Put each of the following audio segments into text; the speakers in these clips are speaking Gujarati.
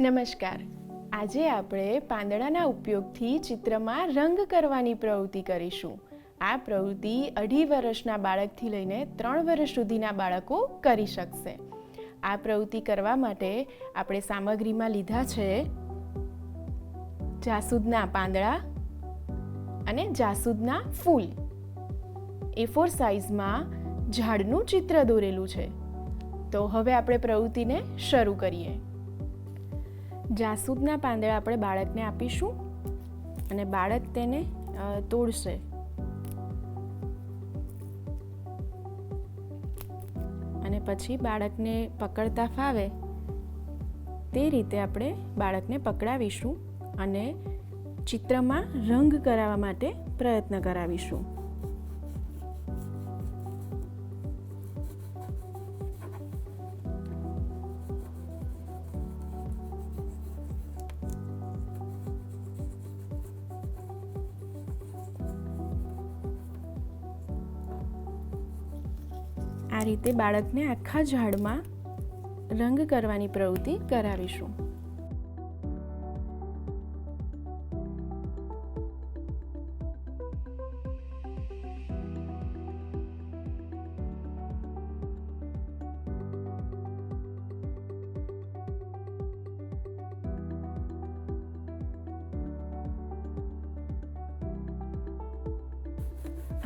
નમસ્કાર. આજે આપણે પાંદડાના ઉપયોગથી ચિત્રમાં રંગ કરવાની પ્રવૃત્તિ કરીશું. આ પ્રવૃત્તિ 2.5 વર્ષના બાળકથી લઈને 3 વર્ષ સુધીના બાળકો કરી શકશે. આ પ્રવૃત્તિ કરવા માટે આપણે સામગ્રીમાં લીધા છે જાસૂદના પાંદડા અને જાસૂદના ફૂલ. A4 સાઇઝમાં ઝાડનું ચિત્ર દોરેલું છે. તો હવે આપણે પ્રવૃત્તિને શરૂ કરીએ. જાસૂદના પાંદડા આપણે બાળકને આપીશું અને બાળક તેને તોડશે. અને પછી બાળકને પકડતા ફાવે તે રીતે આપણે બાળકને પકડાવીશું અને ચિત્રમાં રંગ કરાવવા માટે પ્રયત્ન કરાવીશું. આ રીતે બાળકને આખા ઝાડમાં રંગ કરવાની પ્રવૃત્તિ કરાવીશું.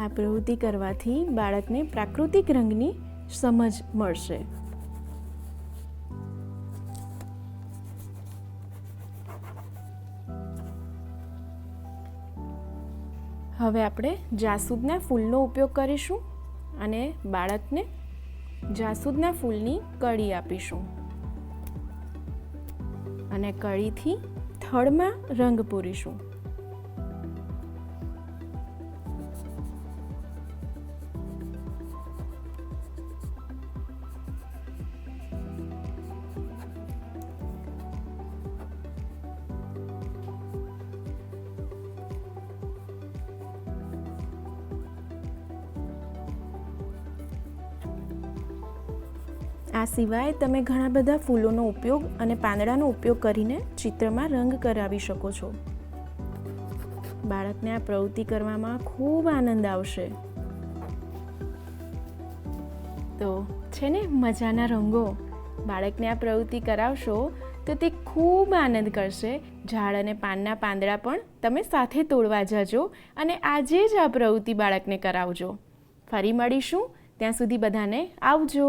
આ પ્રવૃત્તિ કરવાથી બાળકને પ્રાકૃતિક રંગની સમજ મળશે. હવે આપણે જાસૂદના ફૂલનો ઉપયોગ કરીશું અને બાળકને જાસૂદના ફૂલની કળી આપીશું અને કળીથી થડમાં રંગ પૂરીશું. આ સિવાય તમે ઘણા બધા ફૂલોનો ઉપયોગ અને પાંદડાનો ઉપયોગ કરીને ચિત્રમાં રંગ કરાવી શકો છો. બાળકને આ પ્રવૃત્તિ કરવામાં ખૂબ આનંદ આવશે. તો છે ને મજાના રંગો. બાળકને આ પ્રવૃત્તિ કરાવશો તો તે ખૂબ આનંદ કરશે. ઝાડ અને પાનના પાંદડા પણ તમે સાથે તોડવા જજો અને આજે જ આ પ્રવૃત્તિ બાળકને કરાવજો. ફરી મળીશું. ત્યાં સુધી બધાને આવજો.